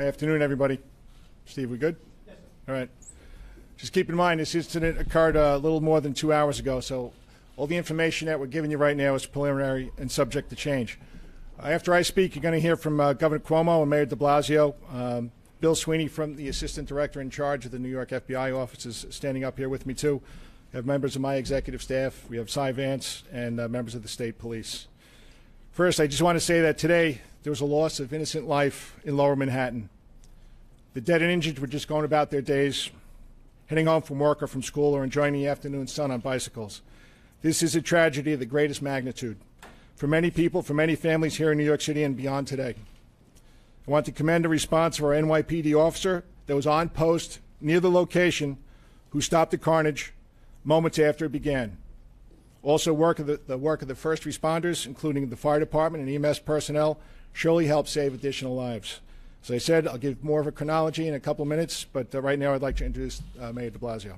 Good afternoon, everybody. Steve, we good? Yes, sir. All right. Just keep in mind, this incident occurred a little more than 2 hours ago, so all the information that we're giving you right now is preliminary and subject to change. After I speak, you're going to hear from Governor Cuomo and Mayor de Blasio. Bill Sweeney, from the Assistant Director in charge of the New York FBI office, is standing up here with me, too. We have members of my executive staff. We have Cy Vance and members of the state police. First, I just want to say that today there was a loss of innocent life in Lower Manhattan. The dead and injured were just going about their days, heading home from work or from school, or enjoying the afternoon sun on bicycles. This is a tragedy of the greatest magnitude for many people, for many families here in New York City and beyond today. I want to commend the response of our NYPD officer that was on post near the location who stopped the carnage moments after it began. Also, the work of the first responders, including the fire department and EMS personnel, surely helped save additional lives. As I said, I'll give more of a chronology in a couple of minutes, but right now I'd like to introduce Mayor de Blasio.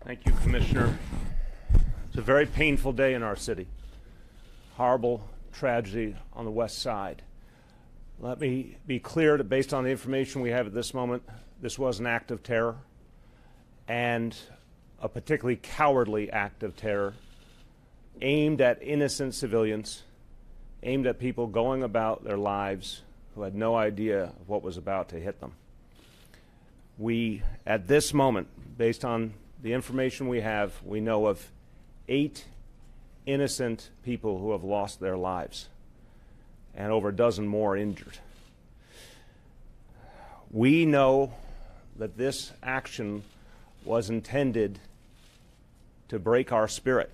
Thank you, Commissioner. It's a very painful day in our city. Horrible tragedy on the West Side. Let me be clear that based on the information we have at this moment, this was an act of terror, and a particularly cowardly act of terror aimed at innocent civilians, aimed at people going about their lives who had no idea of what was about to hit them. We, at this moment, based on the information we have, we know of 8 innocent people who have lost their lives and over a dozen more injured. We know that this action was intended to break our spirit,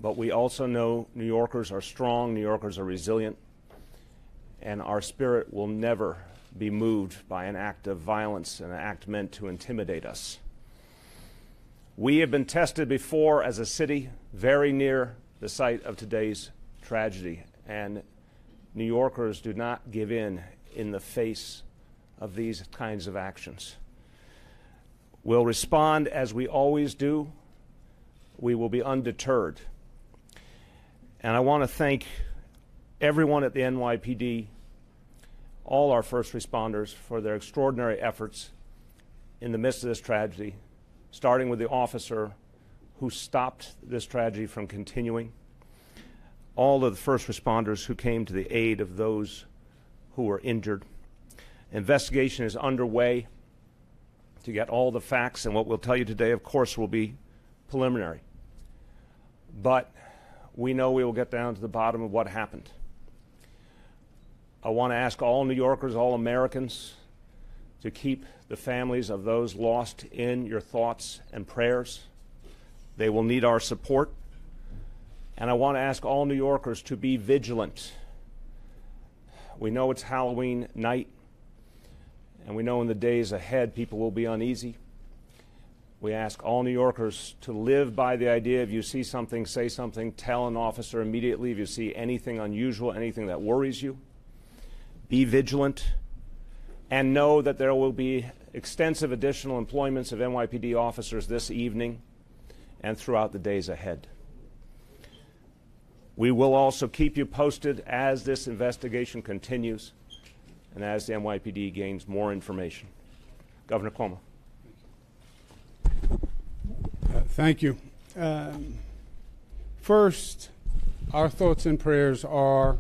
but we also know New Yorkers are strong, New Yorkers are resilient, and our spirit will never be moved by an act of violence, an act meant to intimidate us. We have been tested before as a city very near the site of today's tragedy, and New Yorkers do not give in the face of these kinds of actions. We'll respond as we always do. We will be undeterred. And I want to thank everyone at the NYPD, all our first responders, for their extraordinary efforts in the midst of this tragedy, starting with the officer who stopped this tragedy from continuing, all of the first responders who came to the aid of those who were injured. Investigation is underway to get all the facts, and what we'll tell you today, of course, will be preliminary. But we know we will get down to the bottom of what happened. I want to ask all New Yorkers, all Americans, to keep the families of those lost in your thoughts and prayers. They will need our support. And I want to ask all New Yorkers to be vigilant. We know it's Halloween night, and we know in the days ahead people will be uneasy. We ask all New Yorkers to live by the idea: if you see something, say something, tell an officer immediately if you see anything unusual, anything that worries you. Be vigilant, and know that there will be extensive additional employments of NYPD officers this evening and throughout the days ahead. We will also keep you posted as this investigation continues and as the NYPD gains more information. Governor Cuomo. Thank you. First, our thoughts and prayers are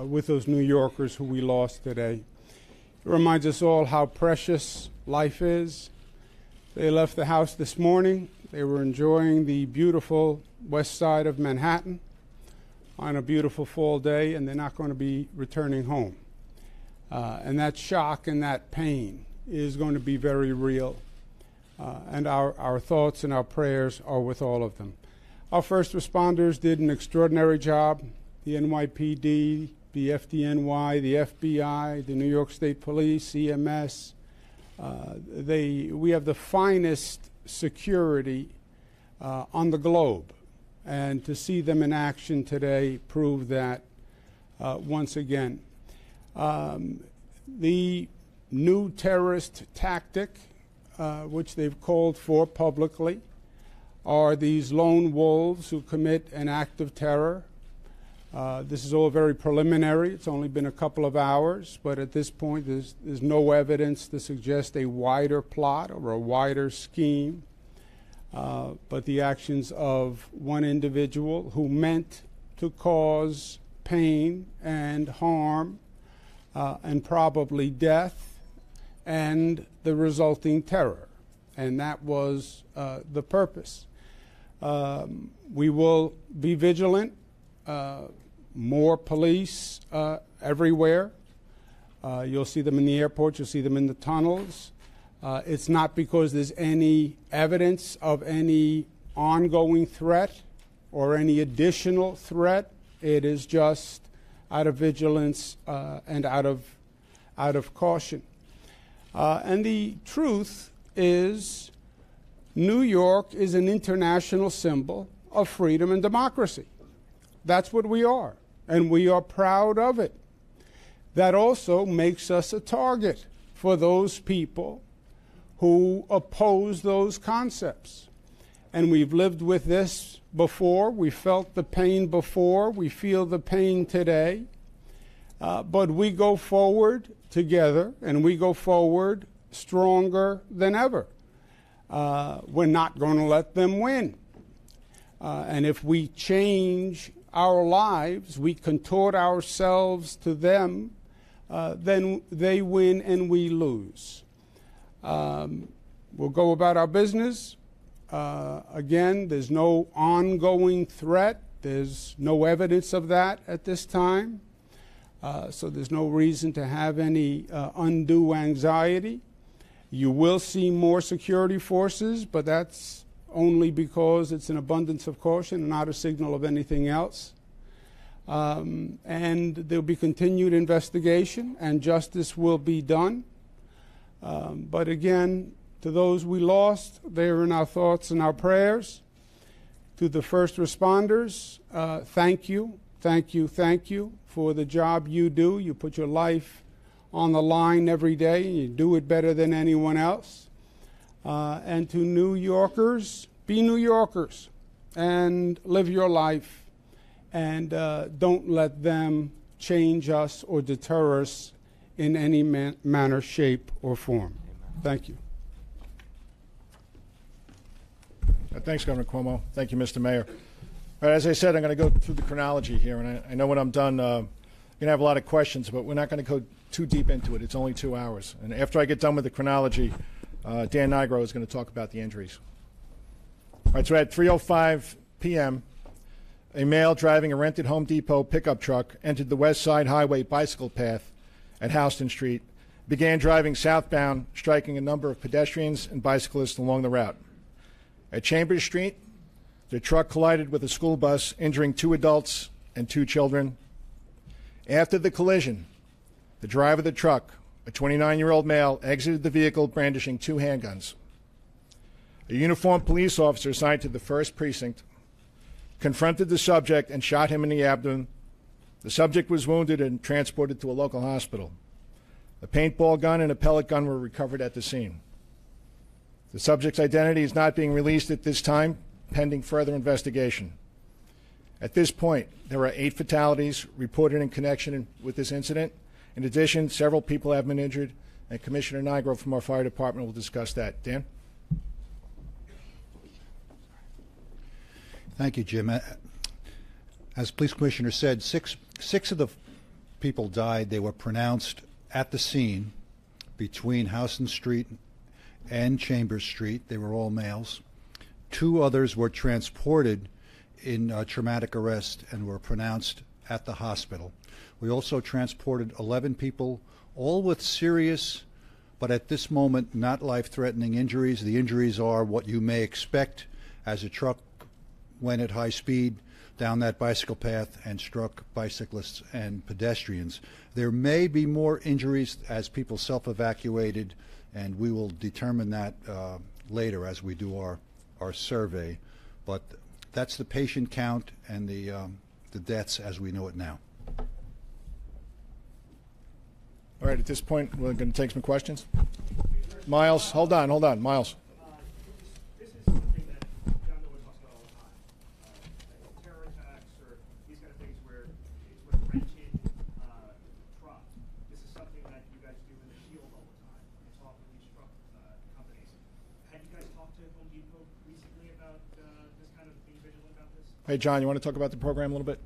with those New Yorkers who we lost today. It reminds us all how precious life is. They left the house this morning. They were enjoying the beautiful west side of Manhattan on a beautiful fall day, and they're not going to be returning home. And that shock and that pain is going to be very real. And our thoughts and our prayers are with all of them. Our first responders did an extraordinary job. The NYPD, the FDNY, the FBI, the New York State Police, EMS. We have the finest security on the globe. And to see them in action today proved that once again. The new terrorist tactic, which they've called for publicly, are these lone wolves who commit an act of terror This is all very preliminary. It's only been a couple of hours, but at this point there's no evidence to suggest a wider plot or a wider scheme, but the actions of one individual who meant to cause pain and harm and probably death and the resulting terror. And that was the purpose. We will be vigilant. More police everywhere. You'll see them in the airport. You'll see them in the tunnels. It's not because there's any evidence of any ongoing threat or any additional threat. It is just out of vigilance and out of caution. And the truth is, New York is an international symbol of freedom and democracy. That's what we are, and we are proud of it. That also makes us a target for those people who oppose those concepts. And we've lived with this before. We felt the pain before. We feel the pain today. But we go forward together, and we go forward stronger than ever. We're not going to let them win. And if we change our lives, we contort ourselves to them, then they win and we lose. We'll go about our business. Again, there's no ongoing threat. There's no evidence of that at this time. So there's no reason to have any undue anxiety. You will see more security forces, but that's only because it's an abundance of caution and not a signal of anything else. And there'll be continued investigation, and justice will be done. But again, to those we lost, they are in our thoughts and our prayers. To the first responders, thank you, thank you, thank you for the job you do. You put your life on the line every day, and you do it better than anyone else. And to New Yorkers, be New Yorkers and live your life, and don't let them change us or deter us in any manner, shape, or form. Thank you. Thanks, Governor Cuomo. Thank you, Mr. Mayor. All right, as I said, I'm going to go through the chronology here, and I know when I'm done, you're going to have a lot of questions, but we're not going to go too deep into it. It's only 2 hours. And after I get done with the chronology, Dan Nigro is going to talk about the injuries. All right, so at 3:05 p.m., a male driving a rented Home Depot pickup truck entered the West Side Highway bicycle path at Houston Street, began driving southbound, striking a number of pedestrians and bicyclists along the route. At Chambers Street, the truck collided with a school bus, injuring 2 adults and 2 children. After the collision, the driver of the truck, a 29-year-old male, exited the vehicle brandishing 2 handguns. A uniformed police officer assigned to the 1st Precinct confronted the subject and shot him in the abdomen. The subject was wounded and transported to a local hospital. A paintball gun and a pellet gun were recovered at the scene. The subject's identity is not being released at this time, pending further investigation. At this point, there are 8 fatalities reported in connection with this incident. In addition, several people have been injured, and Commissioner Nigro from our fire department will discuss that. Dan? Thank you, Jim. As Police Commissioner said, six of the people died. They were pronounced at the scene between Houston Street and Chambers Street. They were all males. 2 others were transported in traumatic arrest and were pronounced at the hospital. We also transported 11 people, all with serious, but at this moment not life-threatening injuries. The injuries are what you may expect as a truck went at high speed down that bicycle path and struck bicyclists and pedestrians. There may be more injuries as people self-evacuated, and we will determine that later as we do our survey. But that's the patient count and the deaths as we know it now. All right, at this point, we're going to take some questions. Miles, hold on, Miles. This is something that John Doe talks about all the time. Terror attacks or these kind of things where Hey, John, you want to talk about the program a little bit?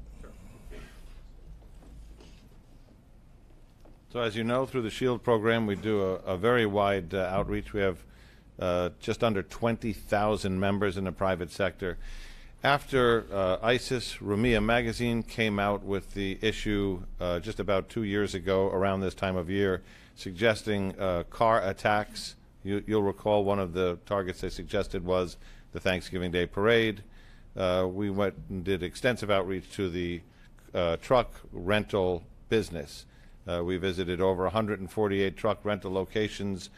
So as you know, through the SHIELD program, we do a very wide outreach. We have just under 20,000 members in the private sector. After ISIS, Rumiyah magazine came out with the issue just about 2 years ago around this time of year, suggesting car attacks. You'll recall one of the targets they suggested was the Thanksgiving Day parade. We went and did extensive outreach to the truck rental business. We visited over 148 truck rental locations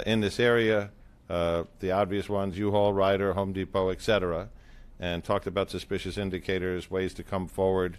in this area, the obvious ones, U-Haul, Ryder, Home Depot, etc., and talked about suspicious indicators, ways to come forward.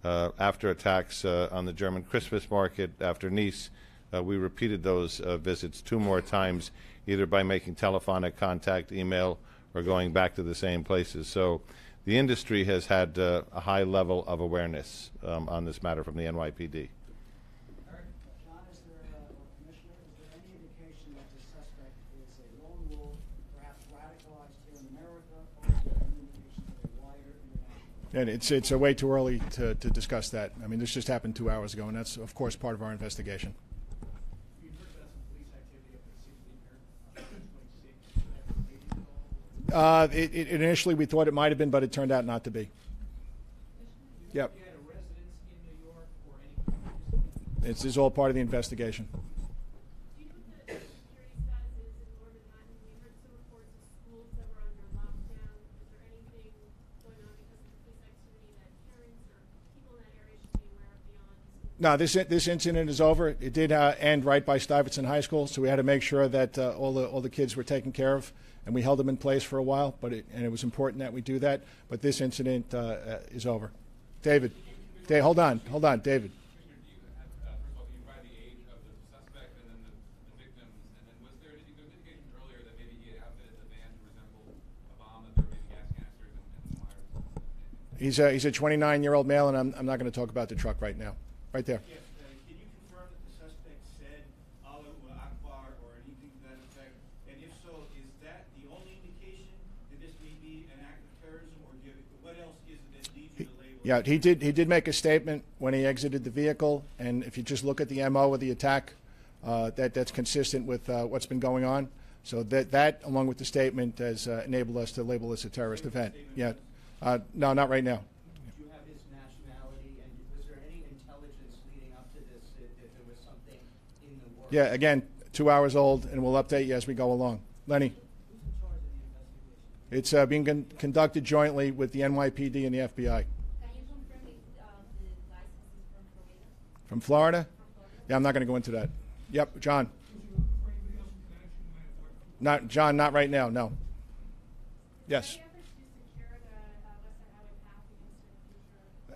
After attacks on the German Christmas market, after Nice, we repeated those visits 2 more times, either by making telephonic contact, email, or going back to the same places. So the industry has had a high level of awareness on this matter from the NYPD. John, is there, or Commissioner, is there any indication that the suspect is a lone wolf, perhaps radicalized here in America, or is there any indication of a wider international? And it's way too early to discuss that. I mean, this just happened 2 hours ago, and that's, of course, part of our investigation. We've heard about some police activity up at 16th here, Initially, we thought it might have been, but it turned out not to be. Yep. you had a residence in New York or any This is all part of the investigation. Do you know what the security status is in Northern Ireland? We heard some reports of schools that were under lockdown. Is there anything going on because of the police activity that parents or people in that area should be aware of beyond? No, this incident is over. It did end right by Stuyvesant High School, so we had to make sure that all the kids were taken care of, and we held them in place for a while. But it was important that we do that. But this incident is over. David, hold on, David. Commissioner, do you have, first of all, can you provide the age of the suspect and then the victims? And then was there indication earlier that maybe he had outfitted the van to resemble a bomb, that there were gas canisters and wires? He's a 29-year-old male, and I'm not going to talk about the truck right now. Right there. Yes, can you confirm that the suspect said Allahu Akbar or anything to that effect? And if so, is that the only indication that this may be an act of terrorism, or what else is it that leads you to label it? Yeah, he did make a statement when he exited the vehicle, and if you just look at the MO of the attack, that's consistent with what's been going on. So that along with the statement has enabled us to label this a terrorist event. Yeah, no, not right now. Do you have his nationality, and was there any intelligence leading up to this that there was something in the works? Yeah, again, 2 hours old, and we'll update you as we go along. Lenny. Who's in charge of the investigation? It's being conducted jointly with the NYPD and the FBI. Can you confirm if the license is from Florida? From Florida? Yeah, I'm not going to go into that. Yep, John. Not John, not right now, no. Yes. Any efforts to secure the Western Highway path against the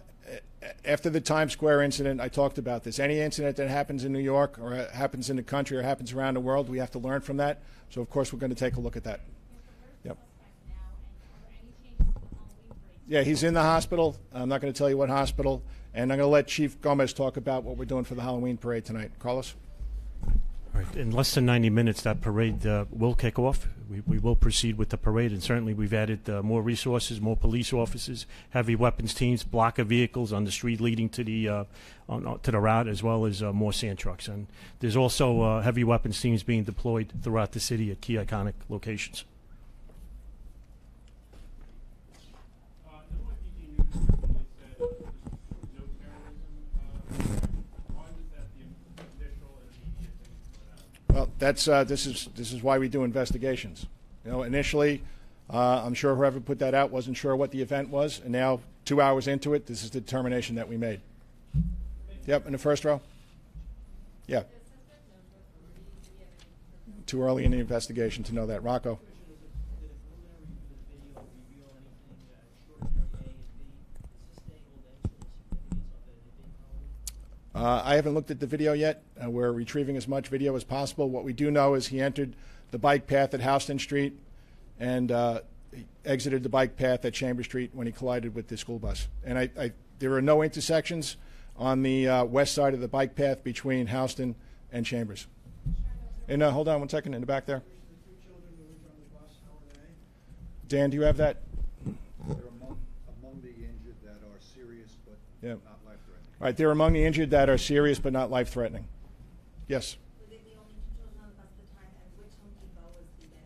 future? After the Times Square incident, I talked about this. Any incident that happens in New York or happens in the country or happens around the world, we have to learn from that. So, of course, we're going to take a look at that. Yep. Yeah, he's in the hospital. I'm not going to tell you what hospital. And I'm going to let Chief Gomez talk about what we're doing for the Halloween parade tonight. Carlos? All right. In less than 90 minutes, that parade will kick off. We will proceed with the parade, and certainly we've added more resources, more police officers, heavy weapons teams, blocker vehicles on the street leading to the route, as well as more sand trucks. And there's also heavy weapons teams being deployed throughout the city at key iconic locations. NYPD News recently said no terrorism. Why was that the official and immediate thing to put out? Well, this is why we do investigations. You know, initially, I'm sure whoever put that out wasn't sure what the event was, and now 2 hours into it, this is the determination that we made. Yep, in the first row. Yeah. Too early in the investigation to know that. Rocco. I haven't looked at the video yet. We're retrieving as much video as possible. What we do know is he entered the bike path at Houston Street and he exited the bike path at Chambers Street when he collided with the school bus. And there are no intersections on the west side of the bike path between Houston and Chambers. And hold on 1 second, in the back there. Dan, do you have that? They're among the Yeah. All right, they're among the injured that are serious but not life-threatening. Yes? Were they the only 2 children on the bus at the time, and which Home Depot was the van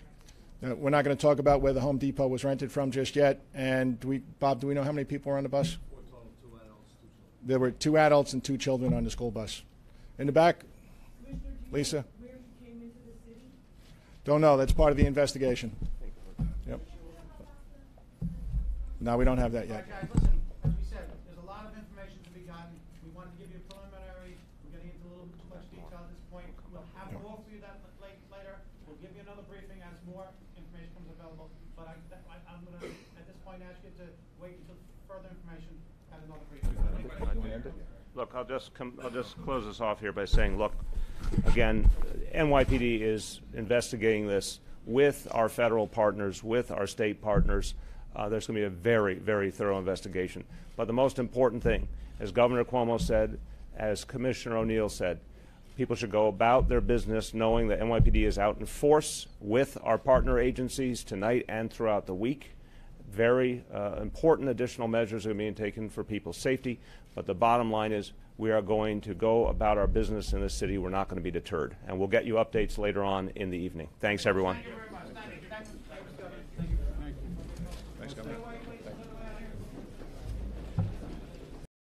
rented from? We're not going to talk about where the Home Depot was rented from just yet. And Bob, do we know how many people were on the bus? 4 total, 2 adults, 2 children. There were 2 adults and 2 children on the school bus. In the back, Lisa? Where he came into the city? Don't know. That's part of the investigation. Yep. No, we don't have that All yet. right, guys, listen, as we said, there's a lot of information to be gotten. We wanted to give you a preliminary. We're getting into a little bit too much detail at this point. We'll have more for you that later. We'll give you another briefing as more information comes available. But I'm going to, at this point, ask you to wait until further information and another briefing. Look, I'll just close this off here by saying, look, again, NYPD is investigating this with our federal partners, with our state partners. There's going to be a very, very thorough investigation. But the most important thing, as Governor Cuomo said, as Commissioner O'Neill said, people should go about their business knowing that NYPD is out in force with our partner agencies tonight and throughout the week. Very important additional measures are being taken for people's safety. But the bottom line is we are going to go about our business in this city. We're not going to be deterred. And we'll get you updates later on in the evening. Thanks, everyone. Thank you very much.